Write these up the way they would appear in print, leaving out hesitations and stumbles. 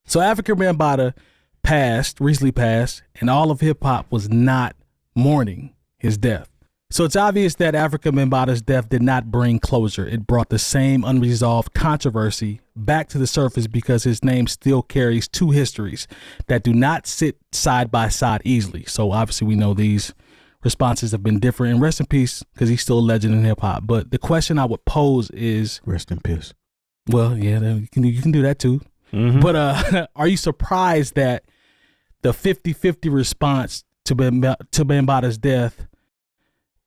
So Afrika Bambaataa recently passed, and all of hip hop was not mourning his death. So it's obvious that Afrika Bambaataa's death did not bring closure. It brought the same unresolved controversy back to the surface because his name still carries two histories that do not sit side by side easily. So obviously we know these responses have been different, and rest in peace, because he's still a legend in hip hop. But the question I would pose is, rest in peace. Well, yeah, you can do that too. Mm-hmm. But are you surprised that the 50-50 response to Bambaataa's death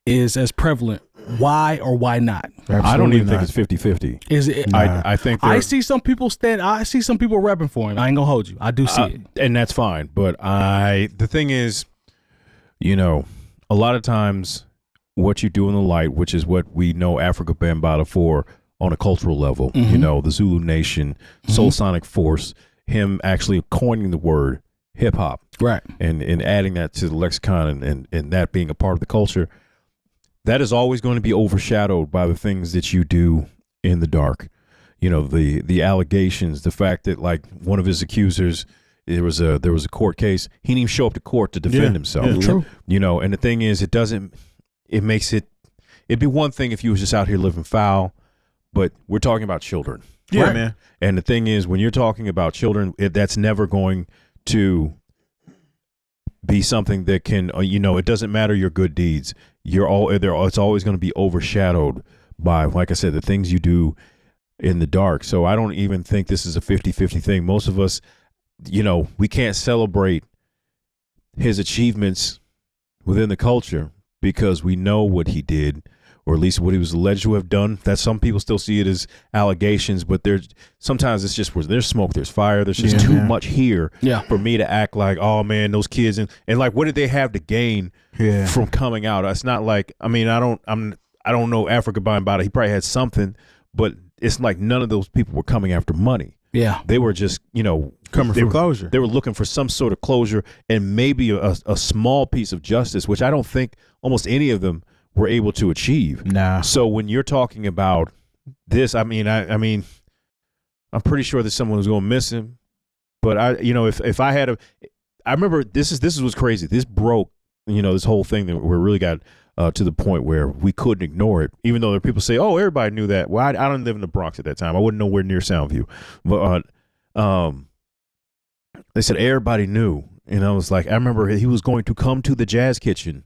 is as prevalent? Why or why not? Absolutely I don't even think it's 50-50. Is it? Nah. I think I see some people repping for him. I ain't gonna hold you. I do see it, and that's fine. But the thing is, a lot of times, what you do in the light, which is what we know Afrika Bambaataa for on a cultural level, mm-hmm. The Zulu Nation, Soul Sonic Force, him actually coining the word hip hop, right, and adding that to the lexicon, and that being a part of the culture. That is always going to be overshadowed by the things that you do in the dark. The allegations, the fact that like one of his accusers, there was a court case. He didn't even show up to court to defend himself. Yeah, true. And the thing is, it'd be one thing if you was just out here living foul, but we're talking about children. Yeah, right? man. And the thing is, when you're talking about children, that's never going to be something that can, it doesn't matter your good deeds. It's always going to be overshadowed by, like I said, the things you do in the dark. So I don't even think this is a 50-50 thing. Most of us, we can't celebrate his achievements within the culture because we know what he did, or at least what he was alleged to have done. That some people still see it as allegations, but sometimes it's just where there's smoke, there's fire. There's just too much here for me to act like, oh man, those kids and like, what did they have to gain from coming out? It's not like, I don't know Afrika Bambaataa. He probably had something, but it's like none of those people were coming after money. Yeah, they were just coming for closure. They were looking for some sort of closure and maybe a small piece of justice, which I don't think almost any of them were able to achieve. Nah. So when you're talking about this, I'm pretty sure that someone was going to miss him. But if I had I remember this is what's crazy. This broke, this whole thing that we really got to the point where we couldn't ignore it, even though there are people say, oh, everybody knew that. Well, I didn't live in the Bronx at that time. I wasn't nowhere near Soundview, but they said everybody knew, and I was like, I remember he was going to come to the Jazz Kitchen,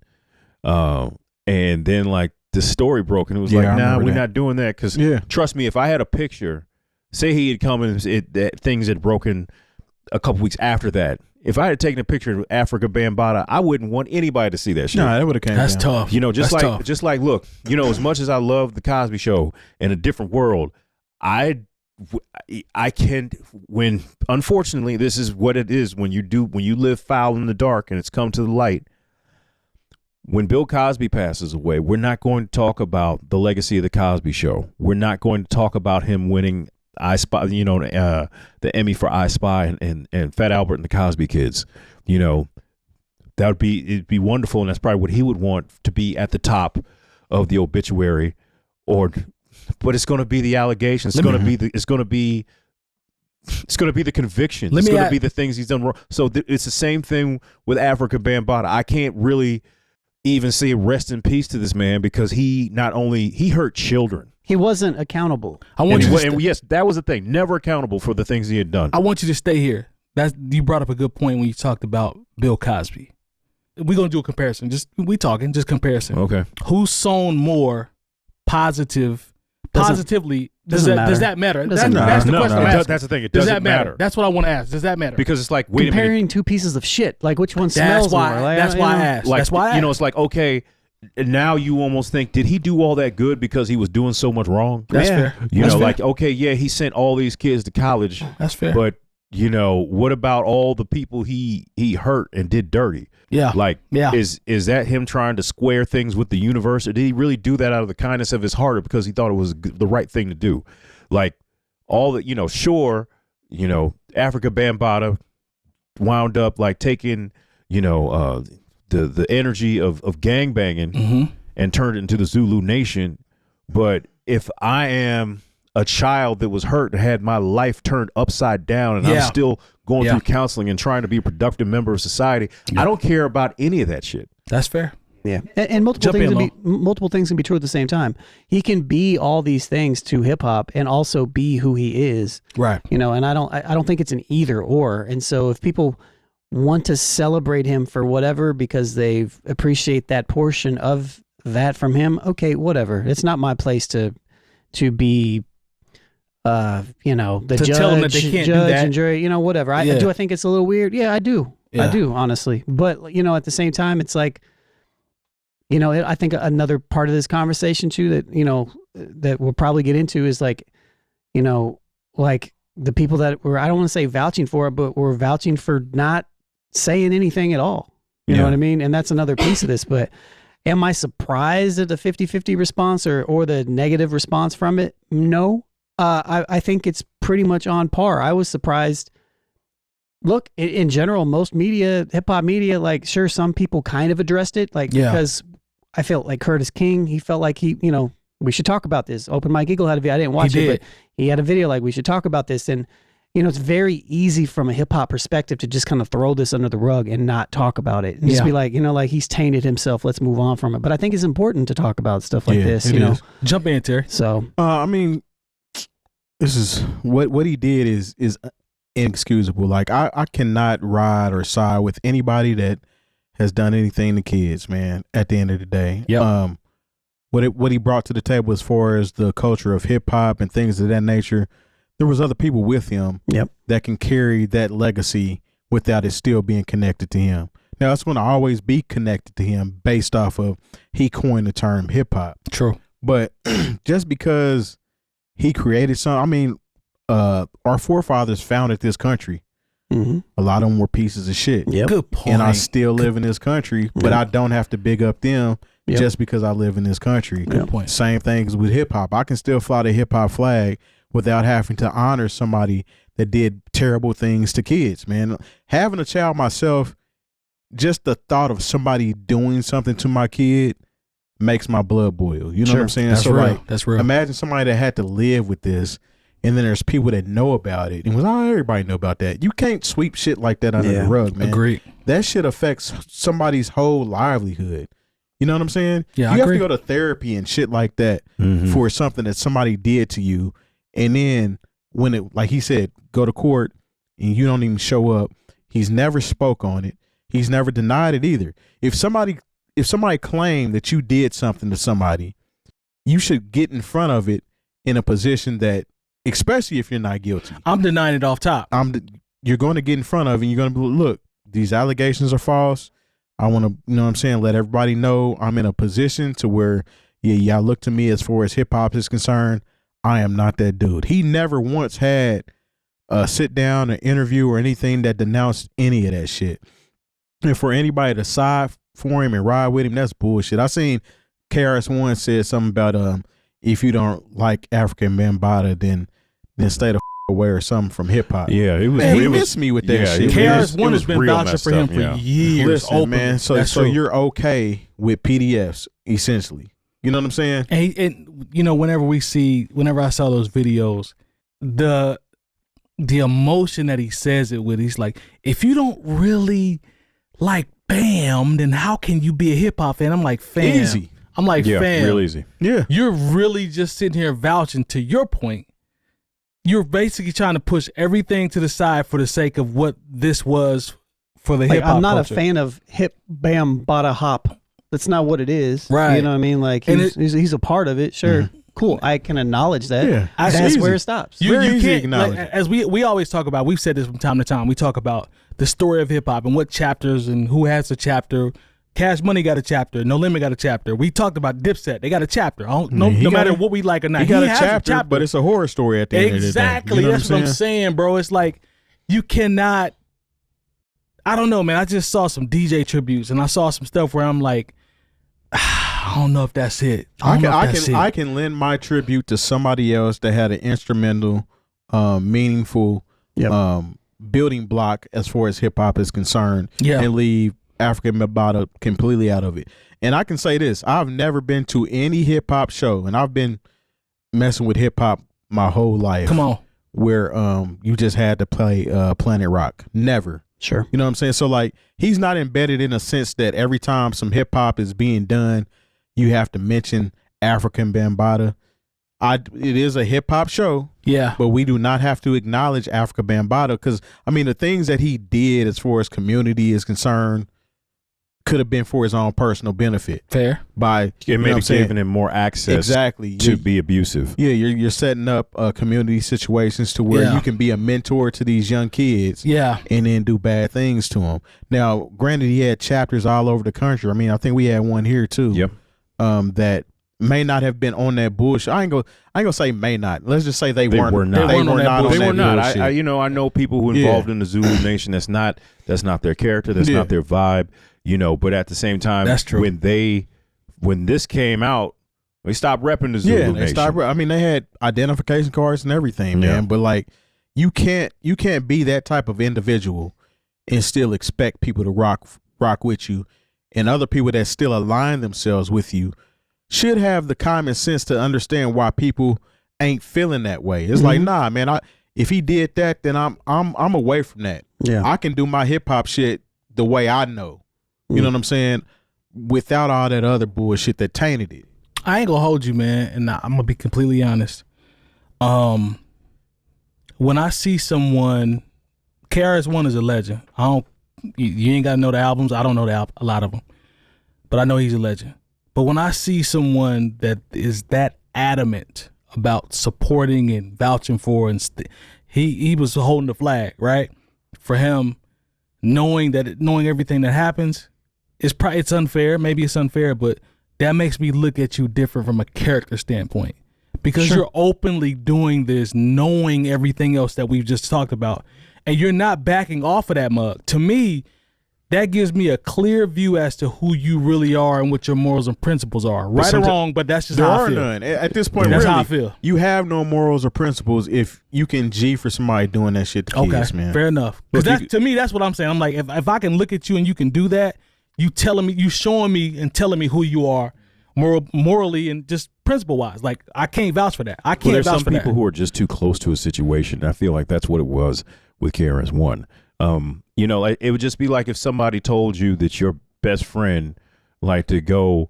and then like the story broke, and it was like, nah, we're not doing that, because trust me, if I had a picture, say he had come and things had broken a couple weeks after that. If I had taken a picture of Afrika Bambaataa, I wouldn't want anybody to see that shit. No, that would have came That's down. tough. Just like, look, as much as I love the Cosby Show and A Different World, I can, when unfortunately this is what it is when you live foul in the dark and it's come to the light. When Bill Cosby passes away, we're not going to talk about the legacy of the Cosby Show. We're not going to talk about him winning I Spy, the Emmy for I Spy and Fat Albert and the Cosby Kids. It'd be wonderful, and that's probably what he would want to be at the top of the obituary. But it's going to be the allegations. It's going to be the convictions. It's going to be the things he's done wrong. So it's the same thing with Afrika Bambaataa. I can't really even say rest in peace to this man, because he hurt children. He wasn't accountable. Yes, that was the thing. Never accountable for the things he had done. I want you to stay here. You brought up a good point when you talked about Bill Cosby. We're gonna do a comparison. Just comparison. Okay. Who's sown more positively? Does that matter? That's the question I'm asking. That's the thing. It doesn't matter. That's what I want to ask. Does that matter? Because it's like, wait a minute. Comparing two pieces of shit, like which one smells more? That's why I asked. Like, that's why I asked. It's like, okay, now you almost think, did he do all that good because he was doing so much wrong? That's fair. Like, okay, yeah, he sent all these kids to college. That's fair. But what about all the people he hurt and did dirty? Yeah. Like, is that him trying to square things with the universe, or did he really do that out of the kindness of his heart, or because he thought it was the right thing to do? Like, all the, Afrika Bambaataa wound up like taking, the energy of gangbanging and turned it into the Zulu Nation. But if I am a child that was hurt and had my life turned upside down, and I'm still going through counseling and trying to be a productive member of society. I don't care about any of that shit. That's fair. Yeah, and multiple things can be true at the same time. He can be all these things to hip hop and also be who he is, right? You know, and I don't think it's an either or. And so if people want to celebrate him for whatever because they appreciate that portion of that from him, okay, whatever. It's not my place to be, you know, the to judge, tell them that they can't do that. And jury, you know, whatever. Do I think it's a little weird? Yeah, I do. Yeah. I do, honestly. But you know, at the same time, it's like, you know, I think another part of this conversation too that, you know, that we'll probably get into is like, you know, like the people that were, I don't want to say vouching for it, but were vouching for not saying anything at all. You know what I mean? And that's another piece of this. But am I surprised at the 50-50 response or the negative response from it? No. I think it's pretty much on par. I was surprised. Look, in general, most media, hip hop media, like, sure, some people kind of addressed it, like, because I felt like Curtis King, he felt like he, you know, we should talk about this. Open Mike Eagle had a video. I didn't watch it, but he had a video like, we should talk about this. And, you know, it's very easy from a hip hop perspective to just kind of throw this under the rug and not talk about it. And just be like, you know, like, he's tainted himself. Let's move on from it. But I think it's important to talk about stuff like this, you know. Jump in, Terry. So, I mean, this is what he did is inexcusable. Like, I cannot ride or side with anybody that has done anything to kids, man, at the end of the day. What he brought to the table as far as the culture of hip hop and things of that nature, there was other people with him that can carry that legacy without it still being connected to him. Now, it's going to always be connected to him based off of he coined the term hip hop. True. But just because he created something, I mean, our forefathers founded this country. A lot of them were pieces of shit. Good point. And I still live in this country, but I don't have to big up them just because I live in this country. Good point. Same things with hip hop. I can still fly the hip hop flag without having to honor somebody that did terrible things to kids, man. Having a child myself, just the thought of somebody doing something to my kid makes my blood boil. You know what I'm saying? That's real. Like, that's real. Imagine somebody that had to live with this, and then there's people that know about it. And was, everybody know about that. You can't sweep shit like that under the rug, man. Agreed. That shit affects somebody's whole livelihood. You know what I'm saying? Yeah, you have to go to therapy and shit like that for something that somebody did to you. And then when it, like he said, go to court and you don't even show up, he's never spoke on it. He's never denied it either. If somebody claimed that you did something to somebody, you should get in front of it in a position that, especially if you're not guilty. I'm denying it off top. You're going to get in front of it and you're going to be, look, these allegations are false. I want to, you know what I'm saying, let everybody know I'm in a position to where, y'all look to me as far as hip hop is concerned. I am not that dude. He never once had a sit down, an interview, or anything that denounced any of that shit. And for anybody to side for him and ride with him, that's bullshit. I seen KRS-One said something about if you don't like Afrika Bambaataa, then stay the away or something from hip hop. Yeah, it was. Man, he it missed me with that shit. KRS-One has been vouching for him for years. Listen, man. So you're okay with PDFs, essentially. You know what I'm saying? And you know, whenever I saw those videos, the emotion that he says it with, he's like, if you don't really like Bam, then how can you be a hip hop fan? I'm like, fam. Easy. I'm like, fam. Real easy. Yeah. You're really just sitting here vouching. To your point, you're basically trying to push everything to the side for the sake of what this was for the hip hop. I'm not culture. a fan of hip bam bada hop. That's not what it is. Right. You know what I mean? Like, he's a part of it. Sure. Cool. I can acknowledge that. Yeah. That's where it stops. You can't, like, as we always talk about, we've said this from time to time, we talk about the story of hip hop and what chapters and who has a chapter. Cash Money got a chapter. No Limit got a chapter. We talked about Dipset. They got a chapter. No matter what we like or not. He got a chapter, but it's a horror story at the end of the day. Exactly. You know That's what I'm saying, bro. It's like, you cannot, I don't know, man. I just saw some DJ tributes and I saw some stuff where I'm like, I don't know if that's it. I can lend my tribute to somebody else that had an instrumental, meaningful building block as far as hip hop is concerned, and leave Afrika Bambaataa completely out of it. And I can say this: I've never been to any hip hop show, and I've been messing with hip hop my whole life. Come on. Where you just had to play Planet Rock. Never. Sure. You know what I'm saying? So like he's not embedded in a sense that every time some hip hop is being done, you have to mention Afrika Bambaataa. It is a hip hop show. Yeah. But we do not have to acknowledge Afrika Bambaataa because I mean the things that he did as far as community is concerned could have been for his own personal benefit. Fair. By it may have given him more access to be abusive. Yeah, you're setting up community situations to where you can be a mentor to these young kids. Yeah. And then do bad things to them. Now, granted, he had chapters all over the country. I mean, I think we had one here too. Yep. That may not have been on that bullshit. I ain't gonna say may not. Let's just say they were not. They were not. They were not. I know people who involved in the Zulu Nation. That's not their character. That's not their vibe. But at the same time, that's true. When this came out, they stopped repping the Zulu Nation. I mean, they had identification cards and everything, man. But like, you can't be that type of individual and still expect people to rock with you, and other people that still align themselves with you should have the common sense to understand why people ain't feeling that way. It's like, nah, man. If he did that, then I'm away from that. Yeah, I can do my hip hop shit the way I know. You know what I'm saying? Without all that other bullshit that tainted it. I ain't gonna hold you, man, and I'm gonna be completely honest. When I see someone, KRS-One is a legend. You ain't gotta know the albums. I don't know a lot of them, but I know he's a legend. But when I see someone that is that adamant about supporting and vouching for, and he was holding the flag, right? For him, knowing everything that happens. It's unfair. Maybe it's unfair, but that makes me look at you different from a character standpoint because you're openly doing this, knowing everything else that we've just talked about, and you're not backing off of that mug. To me, that gives me a clear view as to who you really are and what your morals and principles are. Right or wrong, but that's just how I feel. There are none. At this point, that's really, how I feel. You have no morals or principles if you can G for somebody doing that shit to kids, man. Fair enough. Because to me, that's what I'm saying. I'm like, if I can look at you and you can do that, you showing me and telling me who you are morally and just principle wise. Like, I can't vouch for that. I can't vouch for that. There's some people who are just too close to a situation. I feel like that's what it was with KRS-One. Like, it would just be like if somebody told you that your best friend liked to go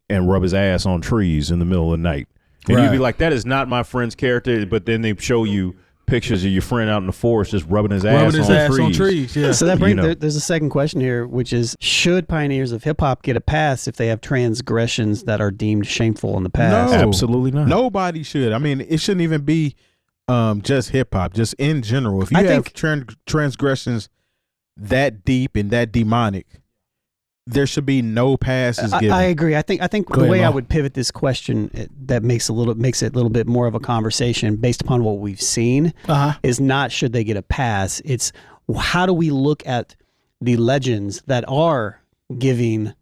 and rub his ass on trees in the middle of the night. And you'd be like, that is not my friend's character. But then they show you pictures of your friend out in the forest just rubbing his ass on trees. Yeah. So that brings there's a second question here, which is, should pioneers of hip hop get a pass if they have transgressions that are deemed shameful in the past? No, absolutely not. Nobody should. I mean, it shouldn't even be just hip hop, just in general. If you have transgressions that deep and that demonic, there should be no passes given. I agree. I think the way I would pivot this question that makes it a little bit more of a conversation based upon what we've seen is not should they get a pass. It's how do we look at the legends that are giving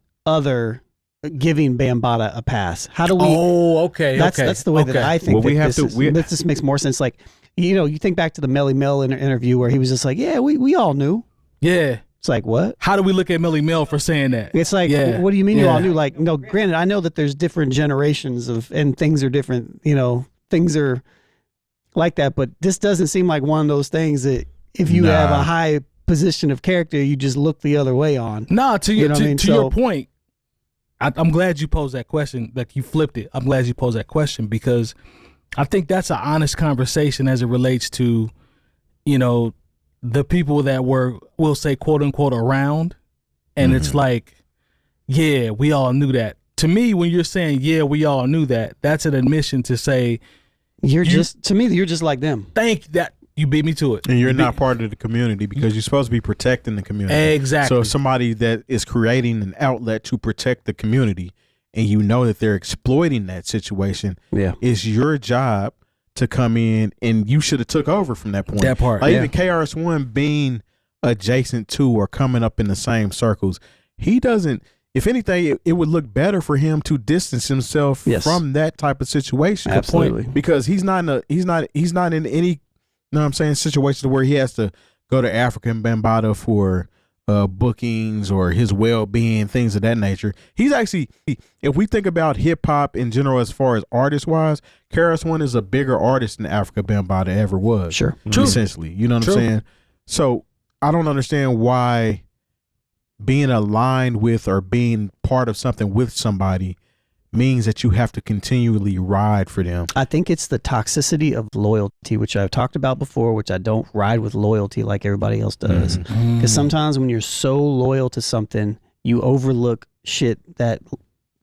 Bambaataa a pass? How do we? Oh, okay. That's the way that I think. Well, this makes more sense. Like, you think back to the Melly Mel interview where he was just like, yeah, we all knew. Yeah. It's like, what? How do we look at Melly Mel for saying that? It's like, what do you mean you all knew? Like, no, granted, I know that there's different generations and things are different, things are like that, but this doesn't seem like one of those things that if you have a high position of character, you just look the other way on. To your point, I'm glad you posed that question, like you flipped it. I'm glad you posed that question because I think that's an honest conversation as it relates to, the people that were, we'll say, quote unquote, around. And it's like, yeah, we all knew that. To me, when you're saying, yeah, we all knew that, that's an admission to say, you're just like them. Thank that. You beat me to it. And you're not part of the community because you're supposed to be protecting the community. Exactly. So if somebody that is creating an outlet to protect the community and you know that they're exploiting that situation, it's your job to come in and you should have took over from that point. That part. Like even KRS-One being adjacent to or coming up in the same circles, he doesn't, if anything, it would look better for him to distance himself from that type of situation. Absolutely. Because he's not in any, situations where he has to go to Afrika Bambaataa for bookings or his well-being, things of that nature. He's actually, if we think about hip-hop in general as far as artist-wise, KRS-One is a bigger artist than Afrika Bambaataa ever was. Sure. True. Essentially. You know what I'm saying? So I don't understand why being aligned with or being part of something with somebody means that you have to continually ride for them. I think it's the toxicity of loyalty, which I've talked about before, which I don't ride with loyalty like everybody else does. Because sometimes when you're so loyal to something, you overlook shit that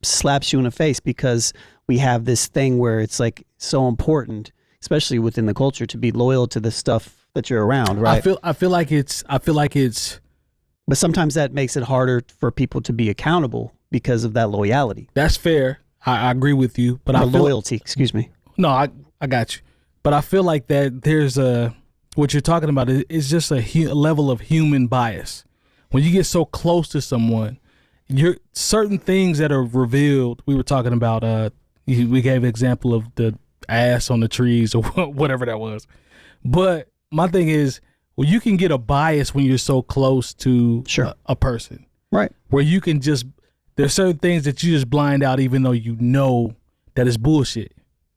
slaps you in the face, because we have this thing where it's like so important, especially within the culture, to be loyal to the stuff that you're around, right? I feel like it's But sometimes that makes it harder for people to be accountable because of that loyalty. that's fair. I agree with you, but I feel loyalty, excuse me. no, I got you. But I feel like that there's what you're talking about is just a level of human bias. When you get so close to someone, you're certain things that are revealed. We were talking about we gave an example of the ass on the trees or whatever that was. But my thing is, well, you can get a bias when you're so close to a person. Right. Where you can just, there's certain things that you just blind out even though you know that it's bullshit.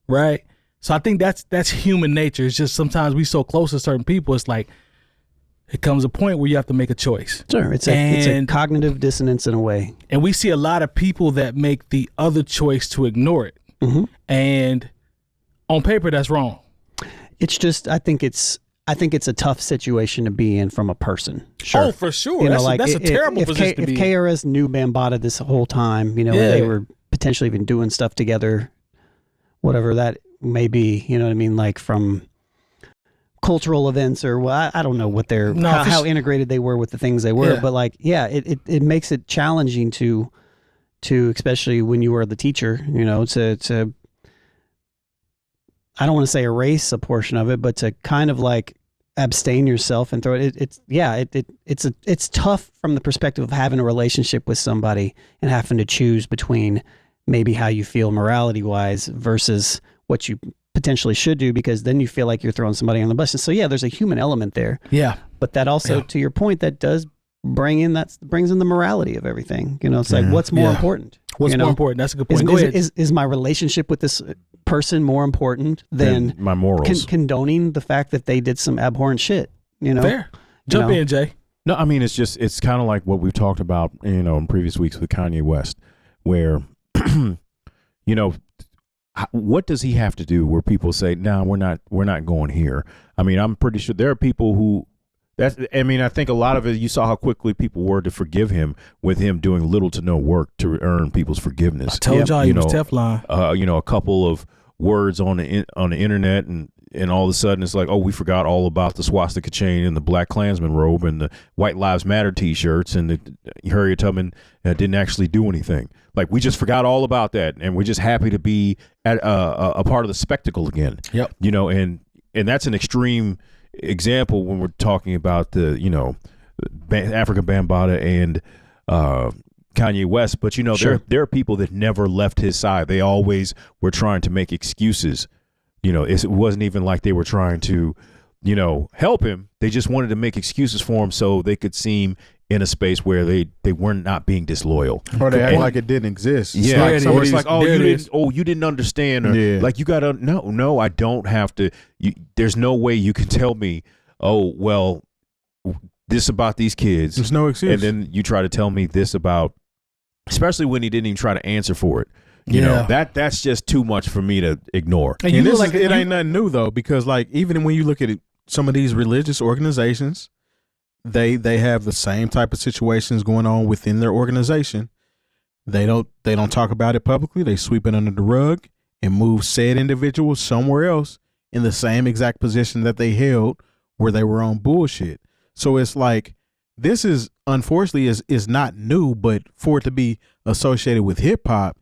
Right? So I think that's human nature. It's just sometimes we so close to certain people, it's like it comes a point where you have to make a choice. Sure. It's a cognitive dissonance in a way. And we see a lot of people that make the other choice to ignore it. Mm-hmm. And on paper, that's wrong. It's just, I think it's a tough situation to be in from a person. Sure. Oh, for sure. You know, that's a terrible position to be in. If KRS knew Bambaataa this whole time, you know, they were potentially even doing stuff together, whatever that may be, you know what I mean? Like from cultural events or I don't know what how integrated they were with the things they were, but like, it makes it challenging to especially when you were the teacher, you know, to I don't want to say erase a portion of it, but to kind of like abstain yourself and throw it. It's tough from the perspective of having a relationship with somebody and having to choose between maybe how you feel morality wise versus what you potentially should do, because then you feel like you're throwing somebody on the bus. And so there's a human element there. Yeah. But that also, to your point, that does brings in the morality of everything. You know, it's like what's more important? What's more important? That's a good point. Go ahead. Is my relationship with this person more important than my morals? Condoning the fact that they did some abhorrent shit. You know, fair. Jump in, Jay. No, I mean it's kind of like what we've talked about, you know, in previous weeks with Kanye West, where you know, what does he have to do where people say, "No, we're not going here"? I mean, I'm pretty sure there are people who. I think a lot of it, you saw how quickly people were to forgive him with him doing little to no work to earn people's forgiveness. I told y'all he was Teflon. You know, a couple of words on the internet and all of a sudden it's like, oh, we forgot all about the swastika chain and the Black Klansman robe and the White Lives Matter T-shirts and the Harriet Tubman didn't actually do anything. Like, we just forgot all about that, and we're just happy to be at a part of the spectacle again. Yep. You know, and that's an extreme example when we're talking about the, you know, Afrika Bambaataa and Kanye West, but you know, there are people that never left his side. They always were trying to make excuses. You know, it wasn't even like they were trying to, you know, help him. They just wanted to make excuses for him so they could seem in a space where they were not being disloyal, or they act like it didn't exist. Yeah, it's like, you didn't understand, or like you gotta no, I don't have to. There's no way you can tell me, oh well, this about these kids. There's no excuse, and then you try to tell me this about, especially when he didn't even try to answer for it. You know, that's just too much for me to ignore. And it ain't nothing new though, because like even when you look at some of these religious organizations, they have the same type of situations going on within their organization. They don't talk about it publicly. They sweep it under the rug and move said individuals somewhere else in the same exact position that they held where they were on bullshit. So it's like, this is unfortunately is not new, but for it to be associated with hip hop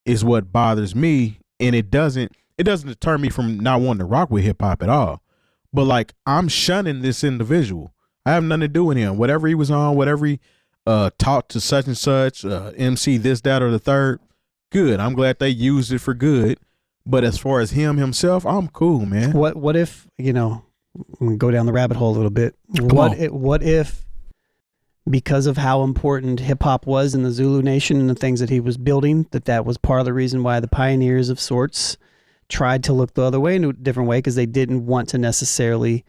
is what bothers me. And it doesn't deter me from not wanting to rock with hip hop at all. But like, I'm shunning this individual. I have nothing to do with him. Whatever he was on, whatever he talked to such and such, MC this, that, or the third, good. I'm glad they used it for good. But as far as him himself, I'm cool, man. What if, you know, we go down the rabbit hole a little bit. What if because of how important hip hop was in the Zulu Nation and the things that he was building, that was part of the reason why the pioneers of sorts tried to look the other way in a different way, because they didn't want to necessarily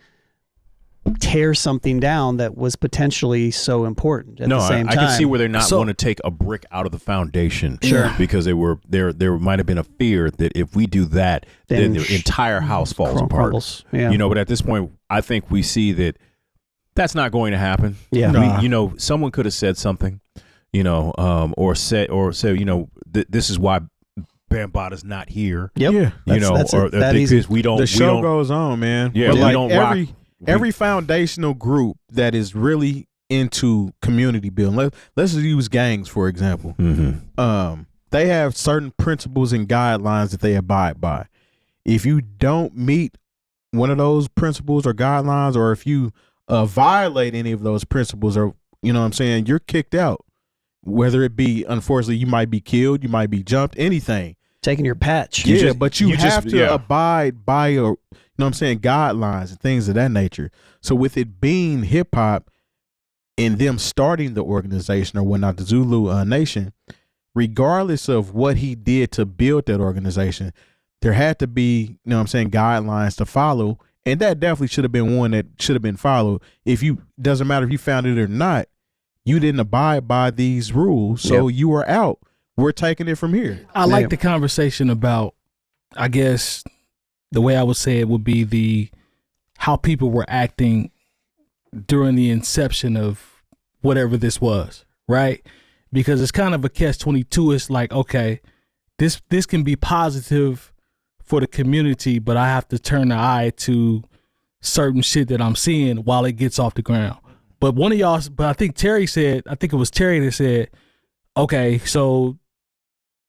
tear something down that was potentially so important at the same time. I can see where they're not want to take a brick out of the foundation. Sure. Because there might have been a fear that if we do that, then the entire house falls apart. Crumbles. Yeah. But at this point, I think we see that that's not going to happen. Yeah. Someone could have said something, or said, this is why Bambaata's not here. Yep. Because we don't. The show goes on, man. Yeah. But We don't rock. Every foundational group that is really into community building, let's use gangs for example. Mm-hmm. They have certain principles and guidelines that they abide by. If you don't meet one of those principles or guidelines, or if you violate any of those principles, or you're kicked out. Whether it be, unfortunately, you might be killed, you might be jumped, anything. Taking your patch. But you have to abide by your, guidelines and things of that nature. So with it being hip hop and them starting the organization or whatnot, the Zulu Nation, regardless of what he did to build that organization, there had to be, guidelines to follow. And that definitely should have been one that should have been followed. Doesn't matter if you found it or not, you didn't abide by these rules. So you are out. We're taking it from here. I like the conversation about, I guess, the way I would say it would be how people were acting during the inception of whatever this was, right? Because it's kind of a catch-22. It's like, okay, this can be positive for the community, but I have to turn the eye to certain shit that I'm seeing while it gets off the ground. But I think Terry said, I think it was Terry that said, okay, so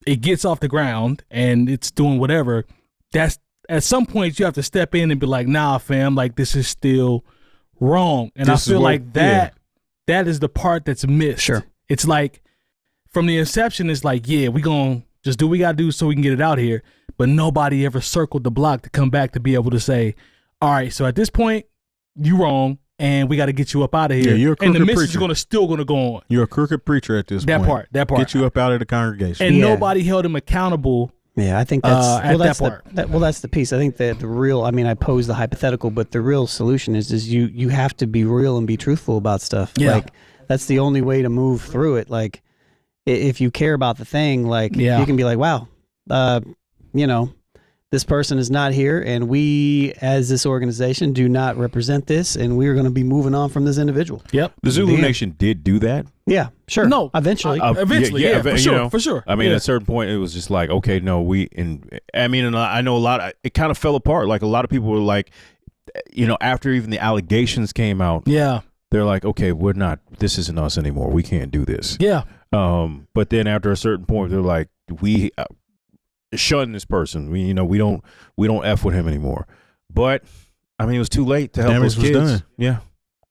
it gets off the ground and it's doing whatever. That's at some point you have to step in and be like, nah, fam, like this is still wrong. And I feel like that is the part that's missed. Sure. It's like from the inception, it's like, yeah, we gonna just do what we gotta do so we can get it out here. But nobody ever circled the block to come back to be able to say, all right, so at this point, you wrong. And we got to get you up out of here. Yeah, you're a and the crooked message preacher. is still going to go on. You're a crooked preacher at this point. That part. Get you up out of the congregation. And nobody held him accountable. Yeah, I think that's that part. That's the piece. I think that the real. I mean, I pose the hypothetical, but the real solution is you have to be real and be truthful about stuff. Yeah. Like that's the only way to move through it. Like if you care about the thing, like you can be like, wow, this person is not here, and we, as this organization, do not represent this, and we're going to be moving on from this individual. Yep. The Zulu Nation did do that. Yeah, sure. No, eventually. For sure. I mean, at a certain point, it was just like, okay, no, and I know a lot. It kind of fell apart. Like a lot of people were like, after even the allegations came out, they're like, okay, we're not. This isn't us anymore. We can't do this. Yeah. But then after a certain point, they're like, we. Shun this person. We don't F with him anymore. But I mean, it was too late to help those kids. Done.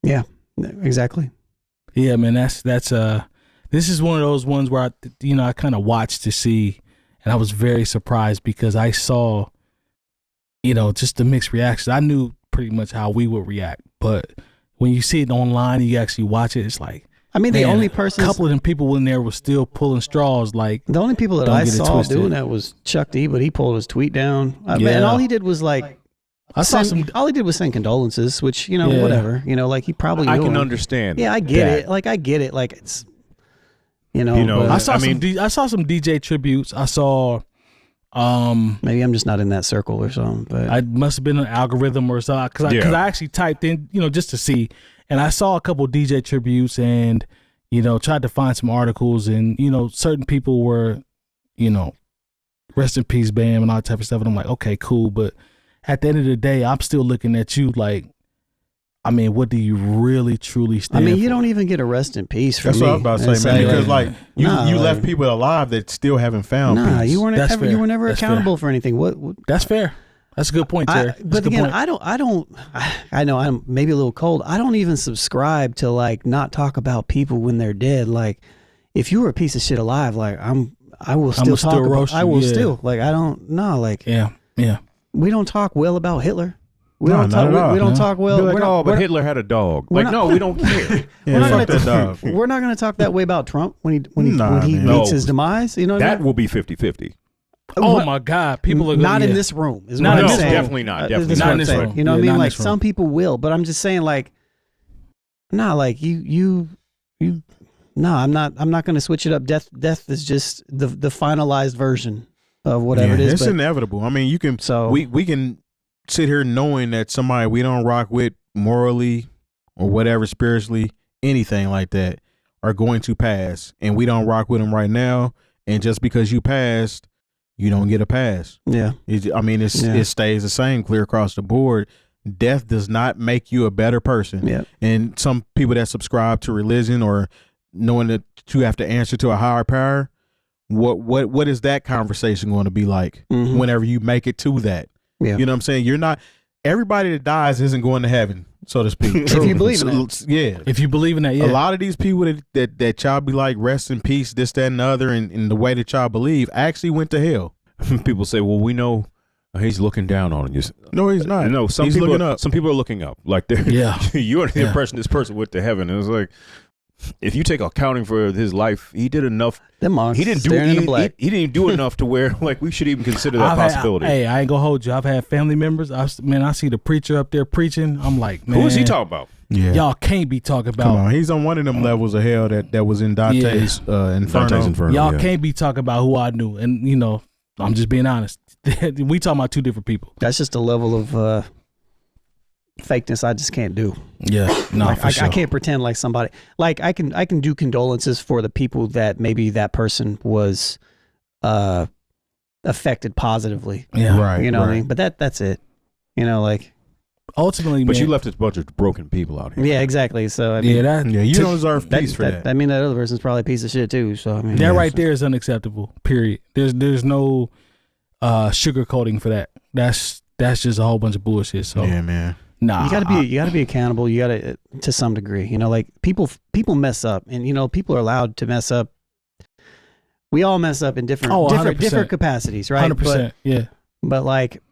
Yeah, exactly. Yeah, man. That's this is one of those ones where I kind of watched to see, and I was very surprised because I saw, just the mixed reactions. I knew pretty much how we would react, but when you see it online, you actually watch it. It's like. I mean, the only person. A couple of them people in there were still pulling straws. Like the only people that I saw doing that was Chuck D, but he pulled his tweet down. And all he did was like, all he did was send condolences, which whatever. Like he probably. I can understand. Yeah, I get it. Like I get it. Like it's. I saw some DJ tributes. I saw. Maybe I'm just not in that circle or something. But I must have been an algorithm or something because I actually typed in just to see. And I saw a couple of DJ tributes and, tried to find some articles and, certain people were, rest in peace, Bam, and all that type of stuff. And I'm like, okay, cool. But at the end of the day, I'm still looking at you like, I mean, what do you really, truly stand for? You don't even get a rest in peace for me. That's what I was about to say, man. Because you left people alive that still haven't found peace. You were never accountable for anything. What? That's fair. That's a good point, Terry. But again, I know I'm maybe a little cold. I don't even subscribe to like not talk about people when they're dead. Like if you were a piece of shit alive, like I will still talk about, I will still like, I don't know. Like, yeah. We don't talk well about Hitler. We don't talk. We don't talk well. Be like, We're not- but we're not- Hitler had a dog. we're Like, not- no, we don't care. Yeah, not fuck gonna- that dog. We're not going to talk that way about Trump when he Nah, man. meets No. his demise. You know what I That mean? will be 50-50. Oh my God, people are not in yeah. this room. Is Not what in I'm this saying. room. Definitely not. This Definitely is not what in I'm this saying. room. You know what Yeah, I mean? not in Like this room. some people will, but I'm just saying like, like you. No, I'm not going to switch it up. Death is just the finalized version of whatever it is. It's but, inevitable. I mean, you can. so We can sit here knowing that somebody we don't rock with morally or whatever, spiritually, anything like that, are going to pass, and we don't rock with them right now. And just because you passed, you don't get a pass. yeah, It stays the same clear across the board. Death does not make you a better person. yeah. And some people that subscribe to religion or knowing that you have to answer to a higher power, what is that conversation going to be like Mhm. whenever you make it to that? Yeah. You know what I'm saying? You're not, everybody that dies isn't going to heaven, so to speak. If you believe in it. Yeah. If you believe in that, yeah. A lot of these people that y'all be like, rest in peace, this, that, and the other, and the way that y'all believe actually went to hell. People say, well, we know he's looking down on you. No, he's not. No, He's looking up. Some people are looking up. Like, they're, Yeah. you're under the Yeah. impression this person went to heaven. It was like, if you take accounting for his life, he did enough. Them monks He didn't do. staring in the He black. didn't do enough to where like we should even consider that possibility. Hey, I ain't gonna hold you. I've had family members. I see the preacher up there preaching. I'm like, man, Who is he talking about? Yeah. Y'all can't be talking Come about. on. He's on one of them levels of hell that was in Dante's Inferno. Dante's Inferno. Y'all yeah. can't be talking about who I knew. And you know, I'm just being honest. We talking about two different people. That's just a level of fakeness I just can't do. Yeah, no, Like, for I sure. can't pretend like somebody like I can do condolences for the people that maybe that person was affected positively. Yeah, Right. You know what I right. mean? But that's it. You know, like Ultimately, But man, you left a bunch of broken people out here. yeah, exactly. So I mean, yeah, that Yeah, you don't deserve that, peace for that. I mean, that other person's probably a piece of shit too. So I mean, that Yeah. right there is unacceptable. Period. There's no sugarcoating for that. That's just a whole bunch of bullshit. So Yeah, man. nah, you gotta be accountable. You gotta to some degree. You know, like people mess up, and you know, people are allowed to mess up. We all mess up in different 100%. capacities, right? 100%. Yeah, But like,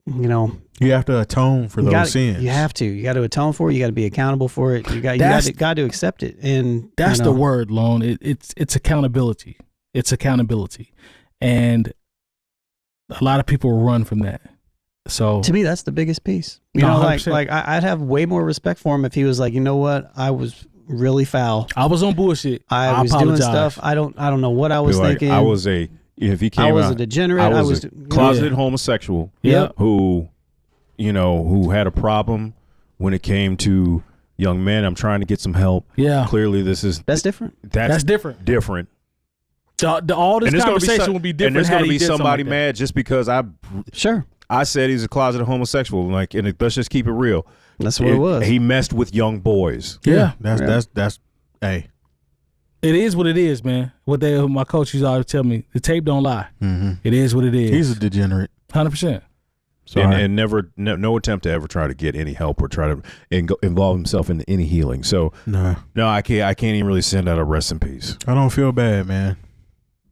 you know, You have to atone for those sins. you have to. You got to atone for it. You got to be accountable for it. You got to accept it. And that's you the know, word, Lone. It's accountability. It's accountability, and a lot of people run from that. So to me, that's the biggest piece. You No, know, 100%. like I'd have way more respect for him if he was like, you know what, I was really foul. I was on bullshit. I was apologize. doing stuff. I don't know what I was Be like, thinking. I was a. If he came I was out, a degenerate. I was a you know, closeted homosexual Yeah. who, you know, who had a problem when it came to young men. I'm trying to get some help. Yeah, Clearly, this is that's different. that's different. different. All this And there's gonna be conversation will be different. And there's had going to he be did something somebody like that. mad just because Sure, I said he's a closeted homosexual. Like, and let's just keep it real. that's what it was. He messed with young boys. Yeah, That's hey. it is what it is, man. My coach used to always tell me, the tape don't lie. Mm-hmm. It is what it is. He's a degenerate. 100%. And never, no attempt to ever try to get any help or try to involve himself in any healing. So No, no, I can't even really send out a rest in peace. I don't feel bad, man.